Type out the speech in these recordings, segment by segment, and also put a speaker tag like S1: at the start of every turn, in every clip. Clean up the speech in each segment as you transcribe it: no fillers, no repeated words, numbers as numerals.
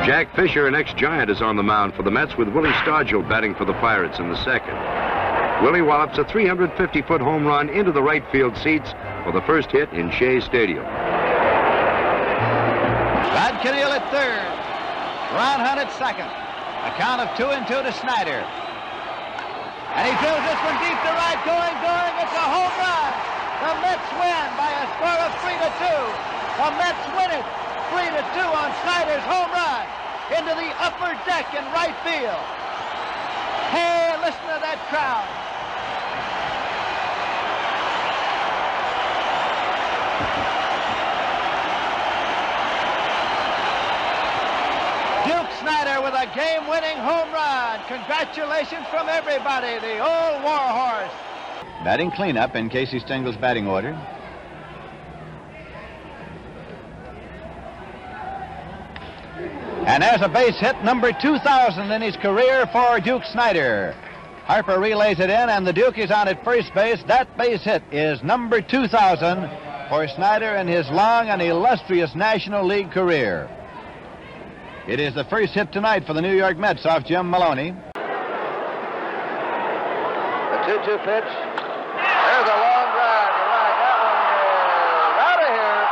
S1: Jack Fisher, an ex-Giant, is on the mound for the Mets with Willie Stargell batting for the Pirates in the second. Willie wallops a 350-foot home run into the right field seats for the first hit in Shea Stadium.
S2: Rod Kirill at third. Ron Hunt at second. A count of 2-2 to Snyder. And he throws this one deep to right, going. It's a home run. The Mets win by a score of 3-2. The Mets win it 3-2 on Snyder's home run into the upper deck in right field. Hey, listen to that crowd. Duke Snyder with a game-winning home run. Congratulations from everybody, the old war horse. Batting cleanup in Casey Stengel's batting order. And there's a base hit, number 2,000 in his career for Duke Snyder. Harper relays it in, and the Duke is on at first base. That base hit is number 2,000 for Snyder in his long and illustrious National League career. It is the first hit tonight for the New York Mets off Jim Maloney. The 2-2 pitch. There's a long drive to right. That one is out of here.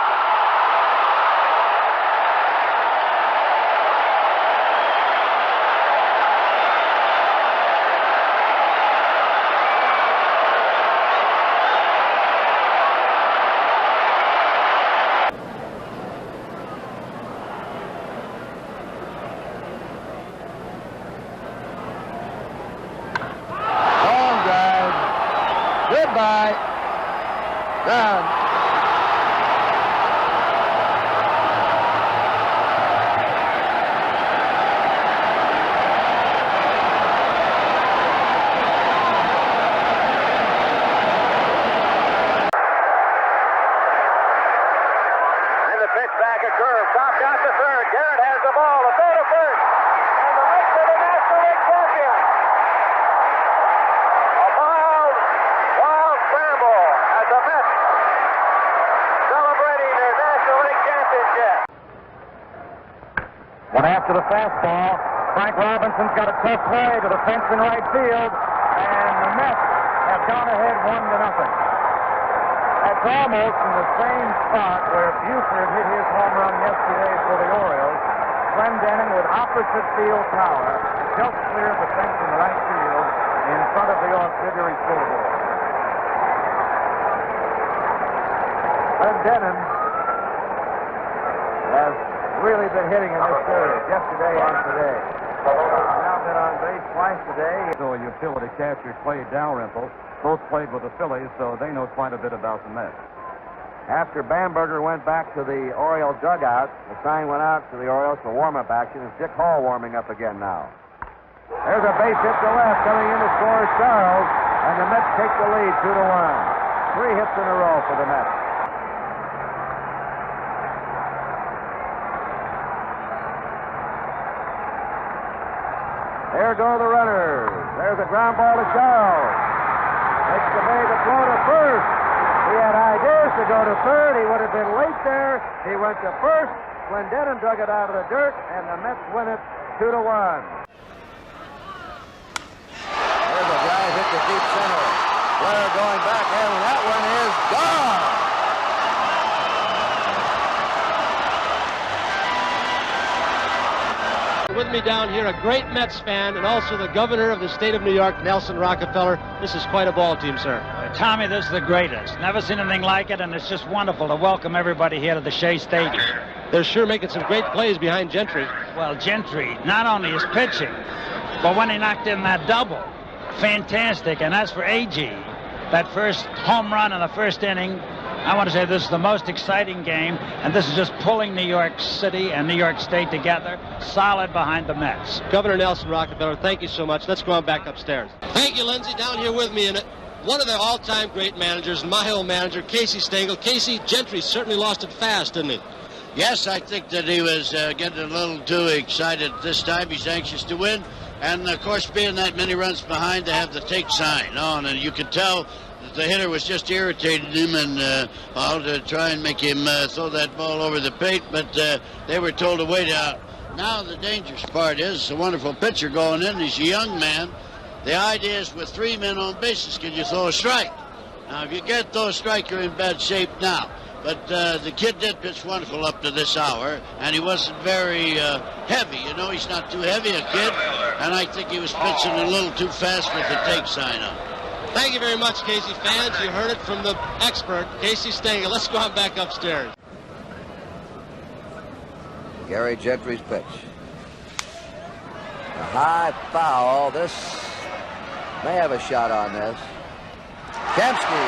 S2: Goodbye. Done. And the pitch back, a curve, chopped out to third. Garrett has the ball, a throw to first. And the Mets are the National League champions.
S3: But after the fastball, Frank Robinson's got a tough play to the fence in right field, and the Mets have gone ahead 1-0. That's almost in the same spot where Buford hit his home run yesterday for the Orioles. Clendenin with opposite field power just cleared the fence in right field in front of the auxiliary scoreboard. Clendenin has really been hitting in this series yesterday and today. Now been on base twice today.
S4: So utility catcher Clay Dalrymple both played with the Phillies, so they know quite a bit about the Mets.
S3: After Bamberger went back to the Oriole dugout, the sign went out to the Orioles for warm-up action. It's Dick Hall warming up again now. There's a base hit to left. Coming in to score Charles, and the Mets take the lead 2-1. 3 hits in a row for the Mets. There go the runners. There's a ground ball to Charles. Makes the bag to throw to first. He had ideas to go to third. He would have been late there. He went to first. Clendenin dug it out of the dirt, and the Mets win it 2-1. There's a drive hit to deep center. Blair going back, and that one is gone.
S5: With me down here, a great Mets fan and also the governor of the state of New York, Nelson Rockefeller. This is quite a ball team, sir.
S6: Tommy, this is the greatest. Never seen anything like it, and it's just wonderful to welcome everybody here to the Shea Stadium.
S5: They're sure making some great plays behind Gentry.
S6: Well, Gentry, not only is pitching, but when he knocked in that double, fantastic. And as for A.G., that first home run in the first inning, I want to say this is the most exciting game, and this is just pulling New York City and New York State together, solid behind the Mets.
S5: Governor Nelson Rockefeller, thank you so much. Let's go on back upstairs. Thank you, Lindsay. Down here with me in it, one of their all-time great managers, my old manager, Casey Stengel. Casey, Gentry certainly lost it fast, didn't he?
S7: Yes, I think that he was getting a little too excited this time. He's anxious to win. And, of course, being that many runs behind, to have the take sign on. And you could tell that the hitter was just irritating him and to try and make him throw that ball over the plate. But they were told to wait out Now the dangerous part is it's a wonderful pitcher going in. He's a young man. The idea is with 3 men on bases, can you throw a strike? Now, if you can't throw a strike, you're in bad shape now. But the kid did pitch wonderful up to this hour, and he wasn't very heavy. You know, he's not too heavy a kid, and I think he was pitching a little too fast with the take sign up.
S5: Thank you very much, Casey fans. You heard it from the expert, Casey Stengel. Let's go on back upstairs.
S8: Gary Gentry's pitch. A high foul. This may have a shot on this. Kempski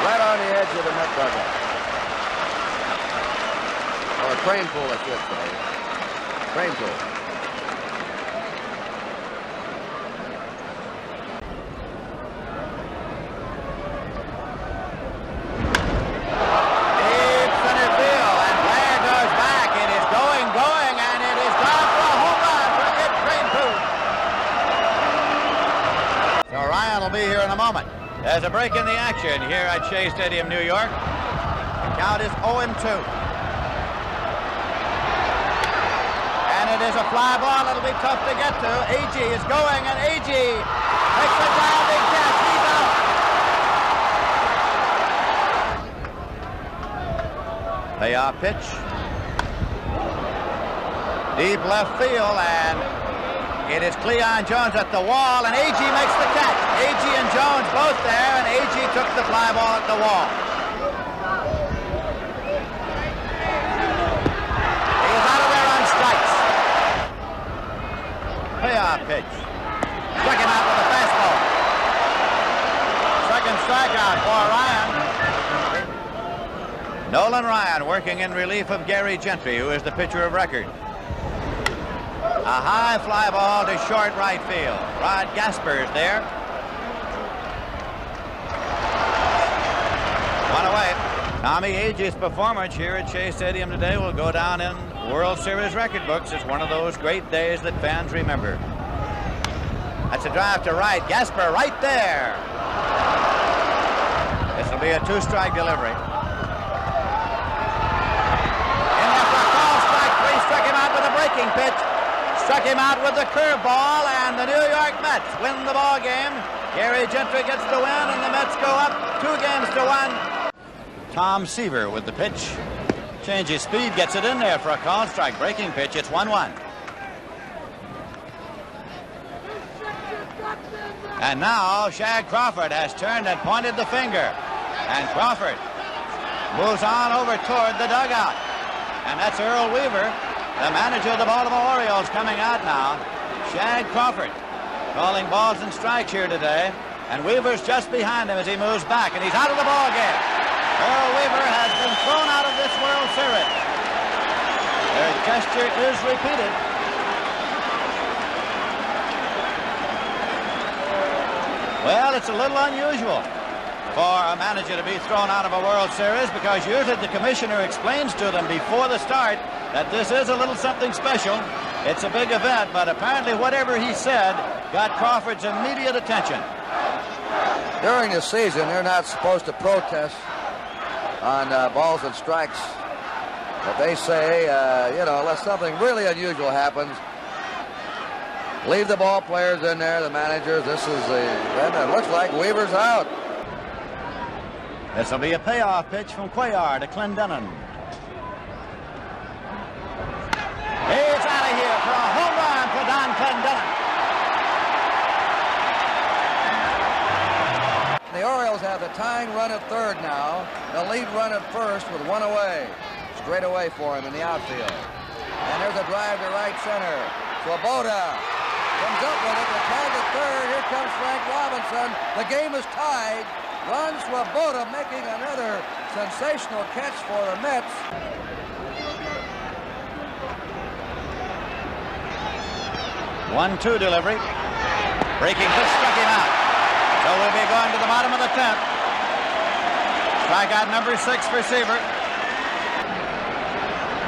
S8: right on the edge of the Met dugout. Or a crane pool, I should say. Crane pool.
S2: Deep center field, and Blair goes back. It is going, and it is gone for a home run for Ed Crane pool. So Ryan will be here in a moment. There's a break in the action here at Shea Stadium, New York. The count is 0-2. And it is a fly ball. It'll be tough to get to. Agee is going, and Agee makes a diving catch. He's out. Payoff pitch. Deep left field, and it is Cleon Jones at the wall, and Agee makes the catch. Agee and Jones both there, and Agee took the fly ball at the wall. He is out of there on strikes. Payoff pitch. Struck him out with a fastball. Second strikeout for Ryan. Nolan Ryan working in relief of Gary Gentry, who is the pitcher of record. A high fly ball to short right field. Rod Gasper's there. One away. Tommy Agee's performance here at Shea Stadium today will go down in World Series record books as one of those great days that fans remember. That's a drive to right. Gasper right there. This will be a 2-strike delivery. In there for a call, strike 3. Struck him out with a breaking pitch. Struck him out with the curveball, and the New York Mets win the ball game. Gary Gentry gets the win, and the Mets go up 2-1. Tom Seaver with the pitch. Changes speed, gets it in there for a call strike. Breaking pitch, it's 1-1. And now Shag Crawford has turned and pointed the finger. And Crawford moves on over toward the dugout. And that's Earl Weaver, the manager of the Baltimore Orioles, coming out now. Shag Crawford calling balls and strikes here today. And Weaver's just behind him as he moves back, and he's out of the ball game. Earl Weaver has been thrown out of this World Series. Their gesture is repeated. Well, it's a little unusual for a manager to be thrown out of a World Series, because usually the commissioner explains to them before the start that this is a little something special. It's a big event, but apparently whatever he said got Crawford's immediate attention.
S8: During the season, they're not supposed to protest on balls and strikes. But they say, unless something really unusual happens, leave the ball players in there, the managers. And it looks like Weaver's out.
S2: This will be a payoff pitch from Cuellar to Clendenon. He's out of here for a home run for Don Clendenon.
S8: The Orioles have the tying run at third now. The lead run at first with 1 away. Straight away for him in the outfield. And there's a drive to right center. Swoboda comes up with it. The tag at third. Here comes Frank Robinson. The game is tied. Ron Swoboda making another sensational catch for the Mets.
S2: One-two delivery. Breaking pitch struck him out. So we'll be going to the bottom of the 10th. Strikeout number 6 for Seaver.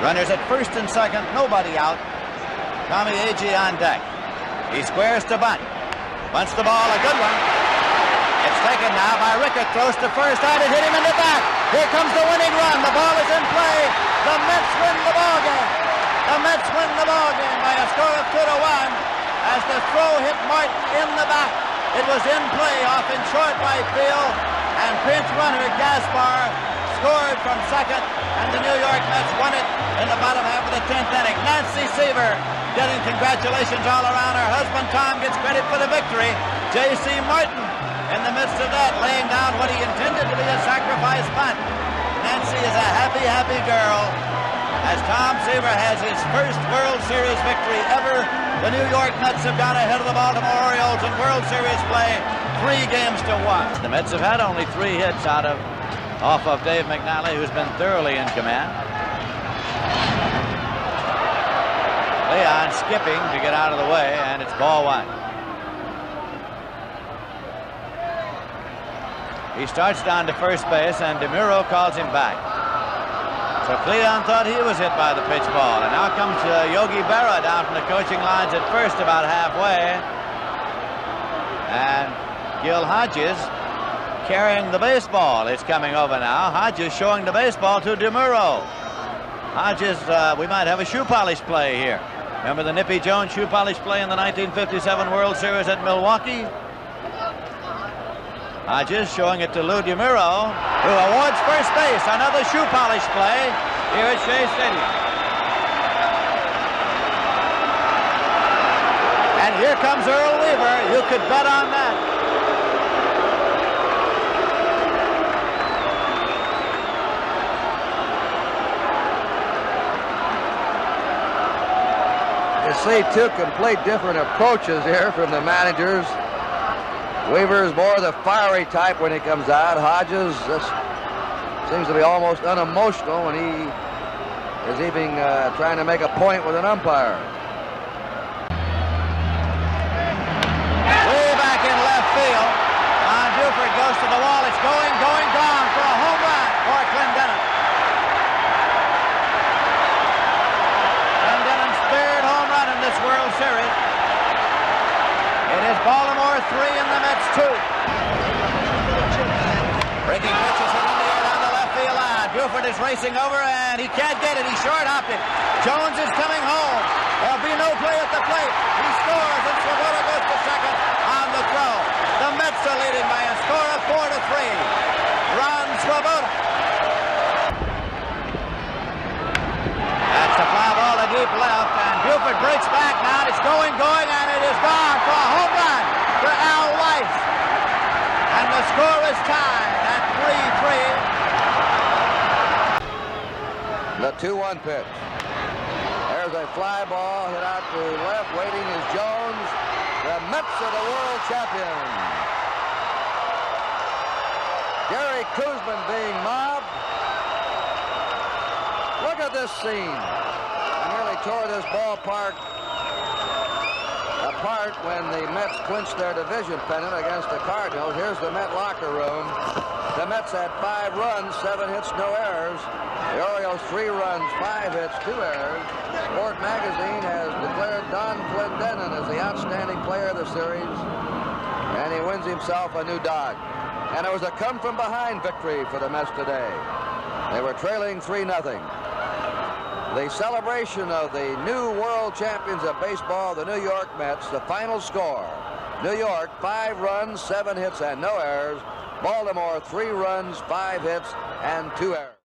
S2: Runners at first and second, nobody out. Tommy Agee on deck. He squares to bunt. Bunts the ball, a good one. It's taken now by Rickett. Throws to first, and it hit him in the back. Here comes the winning run. The ball is in play. The Mets win the ball game. The Mets win ball game by a score of 2-1 as the throw hit Martin in the back. It was in play off in short right field, and pinch runner Gaspar scored from second, and the New York Mets won it in the bottom half of the 10th inning. Nancy Seaver getting congratulations all around. Her husband Tom gets credit for the victory. J.C. Martin in the midst of that laying down what he intended to be a sacrifice bunt. Nancy is a happy, happy girl as Tom Seaver has his first World Series victory ever. The New York Mets have gone ahead of the Baltimore Orioles in World Series play 3-1. The Mets have had only 3 hits off of Dave McNally, who's been thoroughly in command. Leon skipping to get out of the way, and it's ball 1. He starts down to first base, and DeMuro calls him back. So Cleon thought he was hit by the pitch ball, and now comes Yogi Berra down from the coaching lines at first, about halfway. And Gil Hodges carrying the baseball. It's coming over now. Hodges showing the baseball to DeMuro. Hodges, we might have a shoe polish play here. Remember the Nippy Jones shoe polish play in the 1957 World Series at Milwaukee? Hodges showing it to Lou DeMuro, who awards first base. Another shoe polish play here at Shea Stadium. And here comes Earl Weaver. You could bet on that.
S8: You see 2 complete different approaches here from the managers. Weaver is more the fiery type when he comes out. Hodges seems to be almost unemotional when he is even trying to make a point with an umpire.
S2: Way back in left field. Buford goes to the wall. It's going, gone for a home run for Clendenin. Clendenin's 3rd home run in this World Series. It is Baltimore 3 and the Mets 2. Breaking pitches hit in the air down the left field line. Buford is racing over and he can't get it. He short-hopped it. Jones is coming home. There'll be no play at the plate. He scores and Swoboda goes to second on the throw. The Mets are leading by a score of 4-3. Ron Swoboda. That's a fly ball to deep left, and Buford breaks back now. It's going, and it is gone for a home run for Al Weiss. And the score is tied at 3-3.
S8: The 2-1 pitch. There's a fly ball hit out to left. Waiting is Jones. The Mets are the world champions. Gary Koosman being mobbed. Look at this scene. He nearly tore this ballpark apart when the Mets clinched their division pennant against the Cardinals. Here's the Met locker room. The Mets had 5 runs, 7 hits, no errors. The Orioles 3 runs, 5 hits, 2 errors. Sport Magazine has declared Don Clendenin as the outstanding player of the series, and he wins himself a new dog. And it was a come-from-behind victory for the Mets today. They were trailing 3-0. The celebration of the new world champions of baseball, the New York Mets, the final score. New York, 5 runs, 7 hits, and no errors. Baltimore, 3 runs, 5 hits, and 2 errors.